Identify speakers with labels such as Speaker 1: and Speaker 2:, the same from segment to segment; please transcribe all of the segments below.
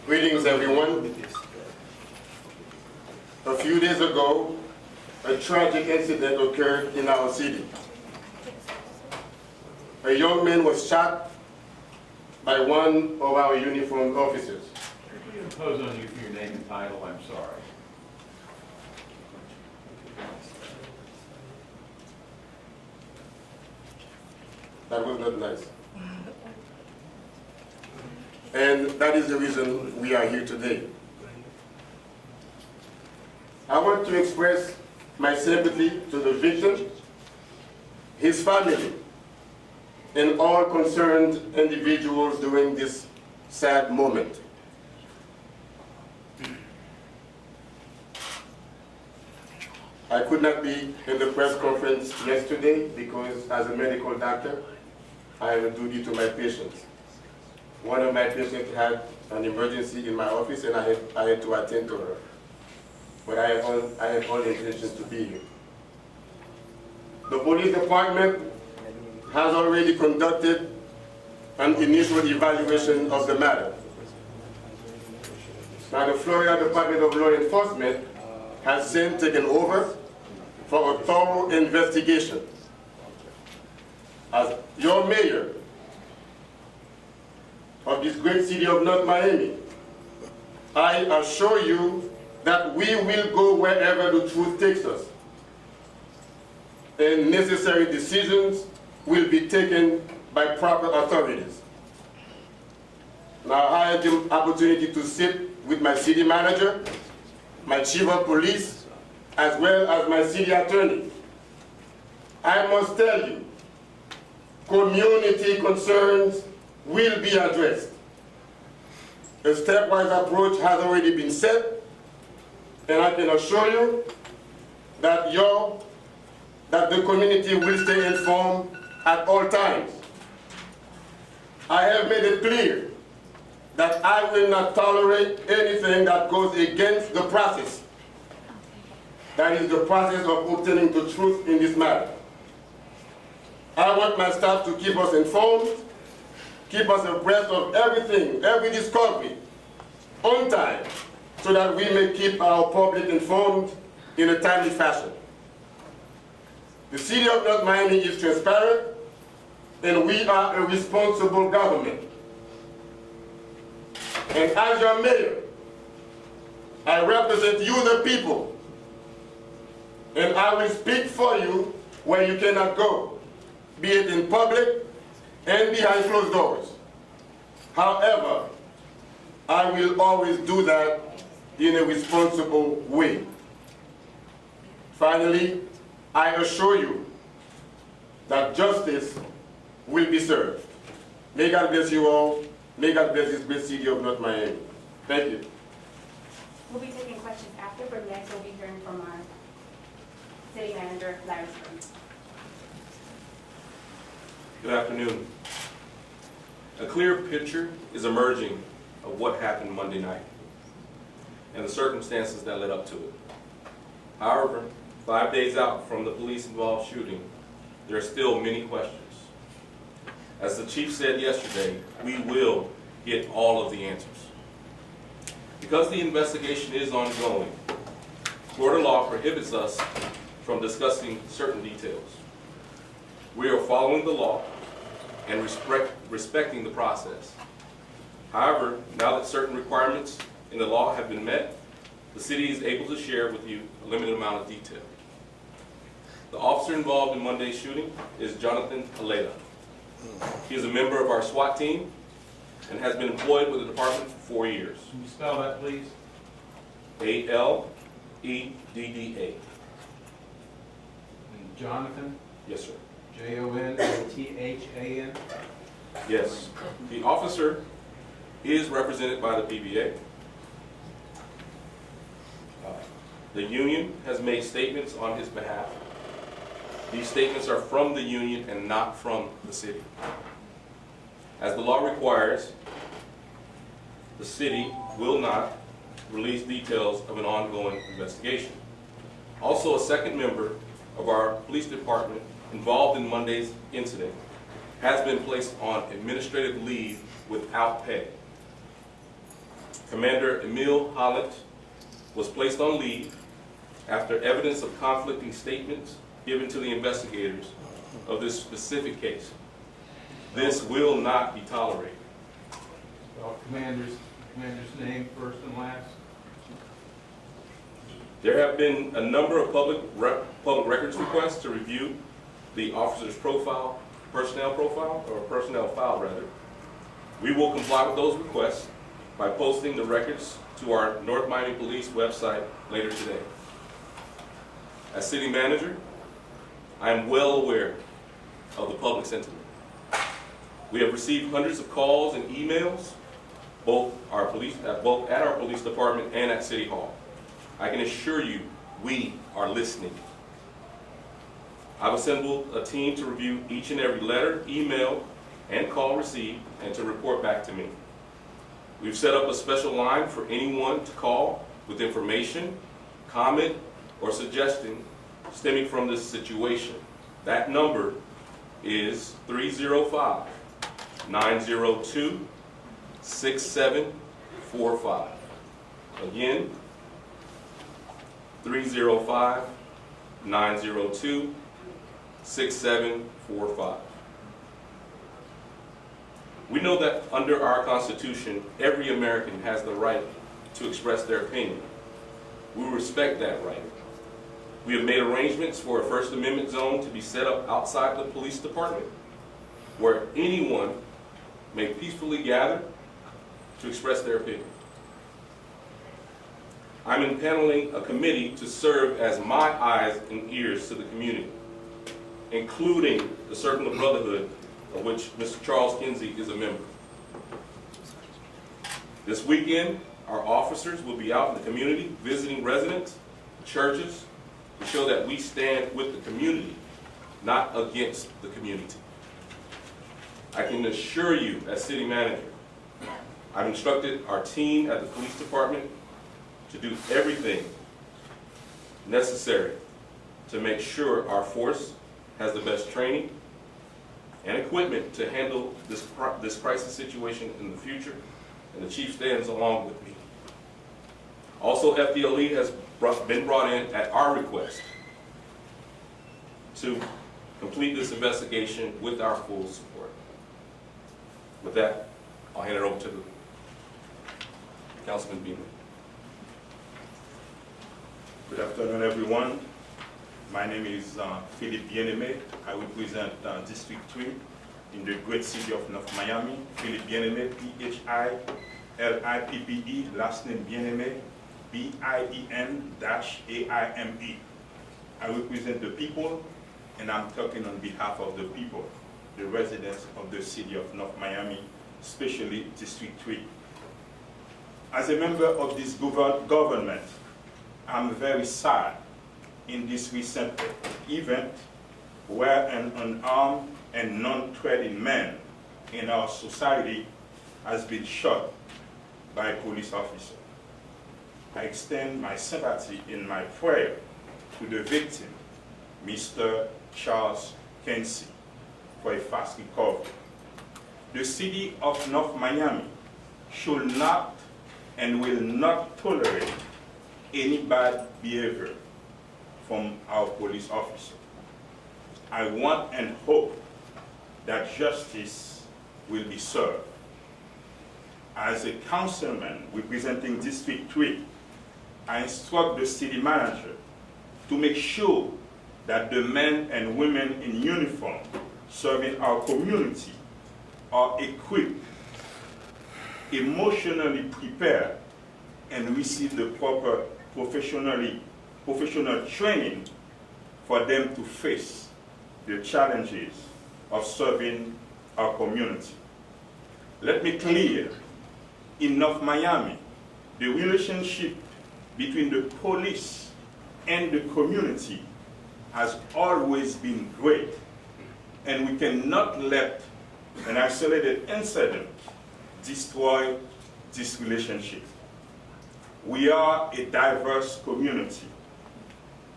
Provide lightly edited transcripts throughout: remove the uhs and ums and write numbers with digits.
Speaker 1: Greetings, everyone. A few days ago, a tragic incident occurred in our city. A young man was shot by one of our uniformed officers.
Speaker 2: Could we impose on you for your name and title? I'm sorry.
Speaker 1: That was not nice. And that is the reason we are here today. I want to express my sympathy to the victim, his family, and all concerned individuals during this sad moment. I could not be in the press conference yesterday because as a medical doctor, I have a duty to my patients. One of my patients had an emergency in my office and I had to attend to her. But I had all the intentions to be here. The police department has already conducted an initial evaluation of the matter. Now the Florida Department of Law Enforcement has since taken over for a thorough investigation. As your mayor of this great city of North Miami, I assure you that we will go wherever the truth takes us, and necessary decisions will be taken by proper authorities. Now I had the opportunity to sit with my city manager, my chief of police, as well as my city attorney. I must tell you, community concerns will be addressed. A stepwise approach has already been set, and I can assure you that the community will stay informed at all times. I have made it clear that I will not tolerate anything that goes against the process. That is the process of obtaining the truth in this matter. I want my staff to keep us informed, keep us abreast of everything, every discovery, on time, so that we may keep our public informed in a timely fashion. The city of North Miami is transparent, and we are a responsible government. And as your mayor, I represent you, the people, and I will speak for you where you cannot go, be it in public and behind closed doors. However, I will always do that in a responsible way. Finally, I assure you that justice will be served. May God bless you all. May God bless this great city of North Miami. Thank you.
Speaker 3: We'll be taking questions after, but next we'll be hearing from our city manager, Larry Springs.
Speaker 4: Good afternoon. A clear picture is emerging of what happened Monday night and the circumstances that led up to it. However, 5 days out from the police-involved shooting, there are still many questions. As the chief said yesterday, we will get all of the answers. Because the investigation is ongoing, Florida law prohibits us from discussing certain details. We are following the law and respecting the process. However, now that certain requirements in the law have been met, the city is able to share with you a limited amount of detail. The officer involved in Monday's shooting is Jonathan Aleda. He is a member of our SWAT team and has been employed with the department for 4 years.
Speaker 2: Can you spell that, please?
Speaker 4: A-L-E-D-D-A.
Speaker 2: And Jonathan?
Speaker 4: Yes, sir.
Speaker 2: J-O-N-A-T-H-A-N?
Speaker 4: Yes. The officer is represented by the PBA. The union has made statements on his behalf. These statements are from the union and not from the city. As the law requires, the city will not release details of an ongoing investigation. Also, a second member of our police department involved in Monday's incident has been placed on administrative leave without pay. Commander Emil Holland was placed on leave after evidence of conflicting statements given to the investigators of this specific case. This will not be tolerated.
Speaker 2: Commander's name, first and last.
Speaker 4: There have been a number of public records requests to review the officer's profile, personnel file rather. We will comply with those requests by posting the records to our North Miami Police website later today. As city manager, I am well aware of the public sentiment. We have received hundreds of calls and emails, both at our police department and at City Hall. I can assure you, we are listening. I've assembled a team to review each and every letter, email, and call received and to report back to me. We've set up a special line for anyone to call with information, comment, or suggestion stemming from this situation. That number is 305-902-6745. Again, 305-902-6745. We know that under our Constitution, every American has the right to express their opinion. We respect that right. We have made arrangements for a First Amendment zone to be set up outside the police department, where anyone may peacefully gather to express their opinion. I'm impaneling a committee to serve as my eyes and ears to the community, including the Circle of Brotherhood, of which Mr. Charles Kinsey is a member. This weekend, our officers will be out in the community visiting residents, churches, to show that we stand with the community, not against the community. I can assure you, as city manager, I've instructed our team at the police department to do everything necessary to make sure our force has the best training and equipment to handle this crisis situation in the future, and the chief stands along with me. Also, FDLE has been brought in at our request to complete this investigation with our full support. With that, I'll hand it over to Councilman Beaman.
Speaker 5: Good afternoon, everyone. My name is Philippe Bien-Aimé. I represent District 3 in the great city of North Miami. Philippe Bien-Aimé, P-H-I-L-I-P-P-E, last name Bien-Aimé, B-I-E-N-A-I-M-E. I represent the people, and I'm talking on behalf of the people, the residents of the city of North Miami, especially District 3. As a member of this government, I'm very sad in this recent event where an unarmed and non-threatening man in our society has been shot by a police officer. I extend my sympathy and my prayer to the victim, Mr. Charles Kinsey, for a fast recovery. The city of North Miami should not and will not tolerate any bad behavior from our police officer. I want and hope that justice will be served. As a councilman representing District 3, I instruct the city manager to make sure that the men and women in uniform serving our community are equipped, emotionally prepared, and receive the proper professional training for them to face the challenges of serving our community. Let me clear, in North Miami, the relationship between the police and the community has always been great, and we cannot let an isolated incident destroy this relationship. We are a diverse community,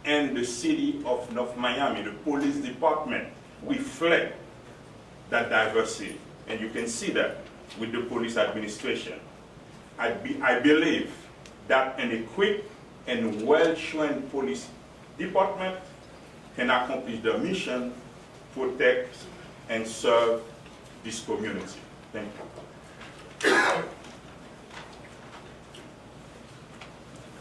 Speaker 5: and the city of North Miami, the police department, reflect that diversity, and you can see that with the police administration. I believe that an equipped and well-trained police department can accomplish the mission, protect and serve this community. Thank you.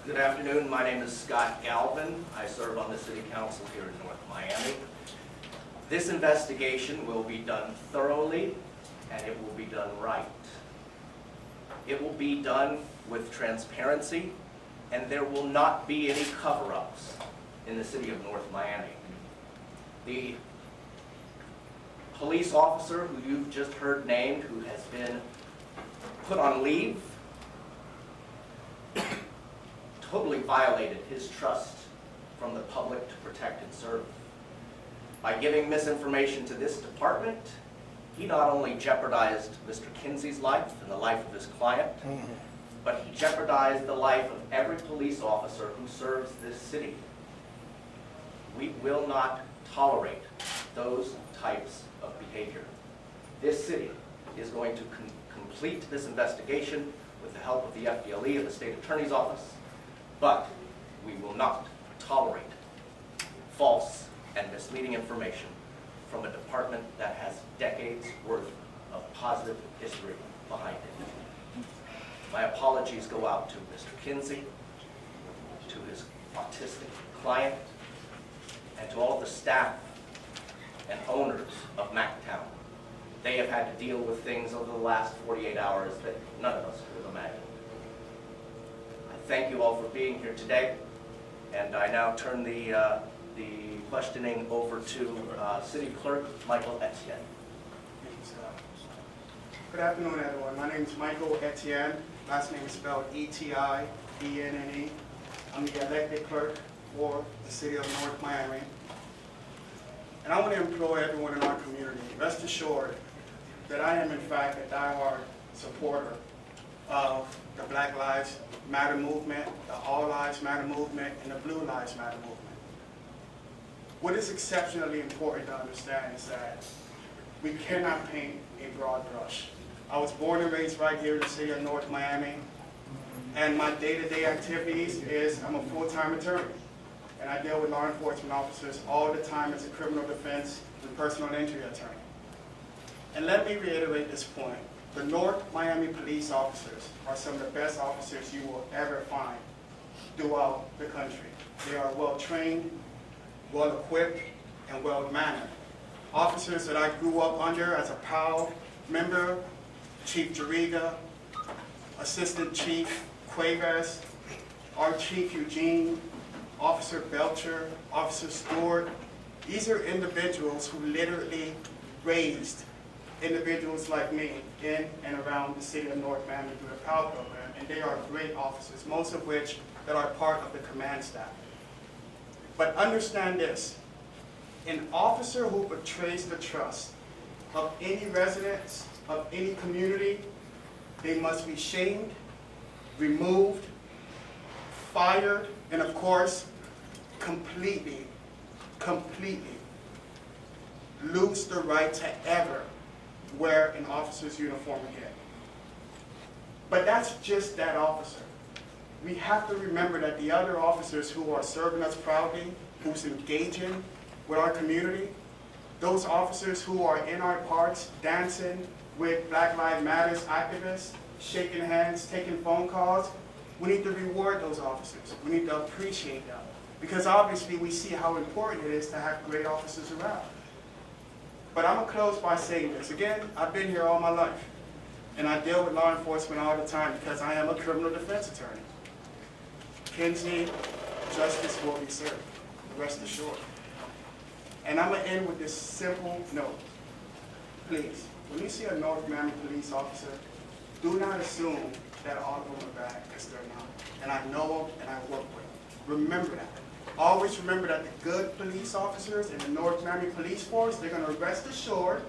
Speaker 6: Good afternoon. My name is Scott Galvin. I serve on the City Council here in North Miami. This investigation will be done thoroughly and it will be done right. It will be done with transparency and there will not be any cover-ups in the City of North Miami. The police officer who you've just heard named, who has been put on leave, totally violated his trust from the public to protect and serve. By giving misinformation to this department, he not only jeopardized Mr. Kinsey's life and the life of his client, but he jeopardized the life of every police officer who serves this city. We will not tolerate those types of behavior. This city is going to complete this investigation with the help of the FDLE and the State Attorney's Office, but we will not tolerate false and misleading information from a department that has decades worth of positive history behind it. My apologies go out to Mr. Kinsey, to his autistic client, and to all of the staff and owners of MacTown. They have had to deal with things over the last 48 hours that none of us could have imagined. I thank you all for being here today, and I now turn the questioning over to City Clerk Michael Etienne.
Speaker 7: Good afternoon, everyone. My name is Michael Etienne. Last name is spelled E-T-I-E-N-N-E. I'm the elected clerk for the City of North Miami. And I want to implore everyone in our community, rest assured that I am in fact a diehard supporter of the Black Lives Matter movement, the All Lives Matter movement, and the Blue Lives Matter movement. What is exceptionally important to understand is that we cannot paint a broad brush. I was born and raised right here in the city of North Miami, and my day-to-day activities is I'm a full-time attorney, and I deal with law enforcement officers all the time as a criminal defense and personal injury attorney. And let me reiterate this point. The North Miami police officers are some of the best officers you will ever find throughout the country. They are well-trained, well-equipped, and well-mannered. Officers that I grew up under as a POW member, Chief Jariga, Assistant Chief Cuevas, our Chief Eugene, Officer Belcher, Officer Stewart. These are individuals who literally raised individuals like me in and around the city of North Miami through the POW program, and they are great officers, most of which that are part of the command staff. But understand this, an officer who betrays the trust of any residents, of any community, they must be shamed, removed, fired, and of course, completely lose the right to ever wear an officer's uniform again. But that's just that officer. We have to remember that the other officers who are serving us proudly, who's engaging with our community, those officers who are in our parks dancing with Black Lives Matter activists, shaking hands, taking phone calls, we need to reward those officers. We need to appreciate them. Because obviously we see how important it is to have great officers around. But I'm going to close by saying this. Again, I've been here all my life. And I deal with law enforcement all the time because I am a criminal defense attorney. Kinsey, justice will be served. Rest assured. And I'm going to end with this simple note. Please, when you see a North Miami police officer, do not assume that all of them are bad, because they're not. And I know them and I work with them. Remember that. Always remember that the good police officers in the North Miami Police Force, they're going to rest assured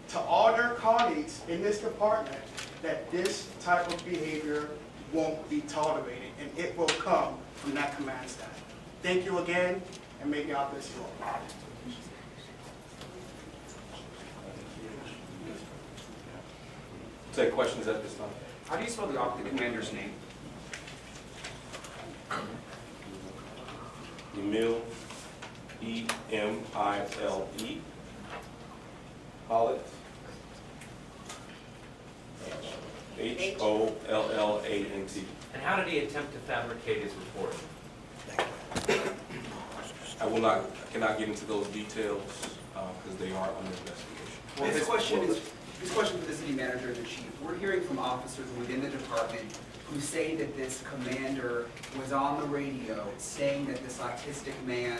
Speaker 7: to all their colleagues in this department that this type of behavior won't be tolerated, and it will come from that command staff. Thank you again, and may God bless you all.
Speaker 4: Take questions at this time.
Speaker 8: How do you spell the commander's name?
Speaker 4: Emile, E-M-I-L-E. Hollett, H-O-L-L-A-N-T.
Speaker 9: And how did he attempt to fabricate his report?
Speaker 4: I cannot get into those details because they are under investigation.
Speaker 8: Well, this question for the city manager and the chief. We're hearing from officers within the department who say that this commander was on the radio saying that this autistic man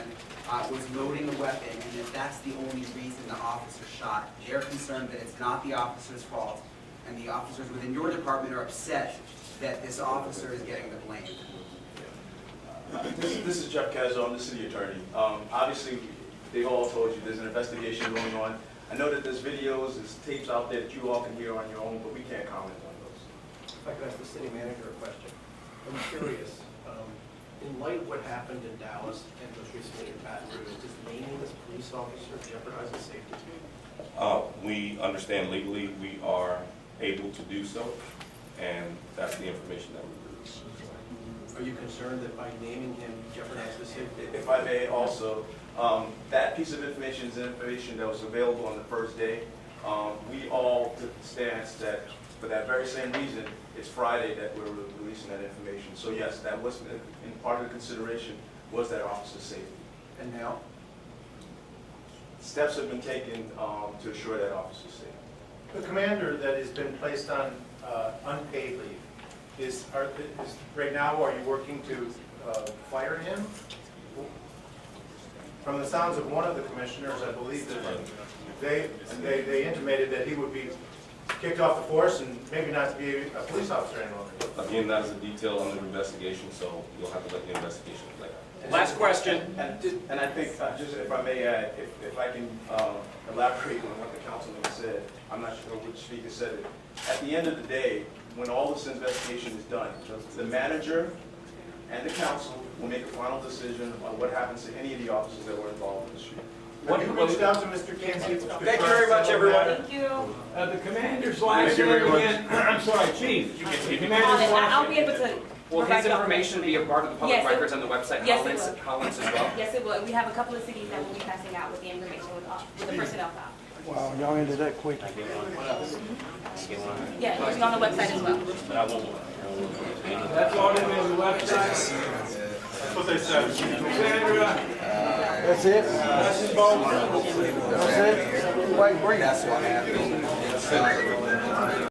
Speaker 8: was loading a weapon and that that's the only reason the officer shot. They're concerned that it's not the officer's fault, and the officers within your department are upset that this officer is getting the blame.
Speaker 10: This is Jeff Cazzo, I'm the city attorney. Obviously, they've all told you there's an investigation going on. I know that there's videos, there's tapes out there that you all can hear on your own, but we can't comment on those.
Speaker 11: If I could ask the city manager a question. I'm curious, in light of what happened in Dallas and most recently in Baton Rouge, does naming this police officer jeopardize his safety?
Speaker 4: We understand legally we are able to do so, and that's the information that we release.
Speaker 11: Are you concerned that by naming him jeopardize his safety?
Speaker 10: If I may also, that piece of information is information that was available on the first day. We all took the stance that for that very same reason, it's Friday that we're releasing that information. So yes, that was in part of the consideration was that officer's safety.
Speaker 8: And now?
Speaker 10: Steps have been taken to assure that officer's safety.
Speaker 12: The commander that has been placed on unpaid leave, is right now, are you working to fire him? From the sounds of one of the commissioners, I believe that they intimated that he would be kicked off the force and maybe not to be a police officer any longer.
Speaker 4: Again, that is a detail under investigation, so you'll have to let the investigation play out.
Speaker 8: Last question.
Speaker 10: And I think, just if I may add, if I can elaborate on what the councilman said, I'm not sure which speaker said it. At the end of the day, when all this investigation is done, the manager and the council will make a final decision on what happens to any of the officers that were involved in the shooting.
Speaker 12: Have you reached out to Mr. Kinsey?
Speaker 8: Thank you very much, everyone.
Speaker 3: Thank you.
Speaker 2: The commander's last name again, I'm sorry, chief. Commander's last
Speaker 3: I'll be able to.
Speaker 8: Will his information be a part of the public
Speaker 3: Yes, it-
Speaker 8: records on the website,
Speaker 3: yes, it will.
Speaker 8: Hollins as well?
Speaker 3: Yes, it will. We have a couple of cities that will be passing out with the information with the personnel file.
Speaker 13: Wow, y'all ended that quick.
Speaker 3: Yeah, it'll be on the website as well.
Speaker 2: That's all in the website.
Speaker 12: That's what they said.
Speaker 2: Sandra,
Speaker 13: That's it?
Speaker 2: that's his phone.
Speaker 13: That's it? White brief.
Speaker 11: That's what happened.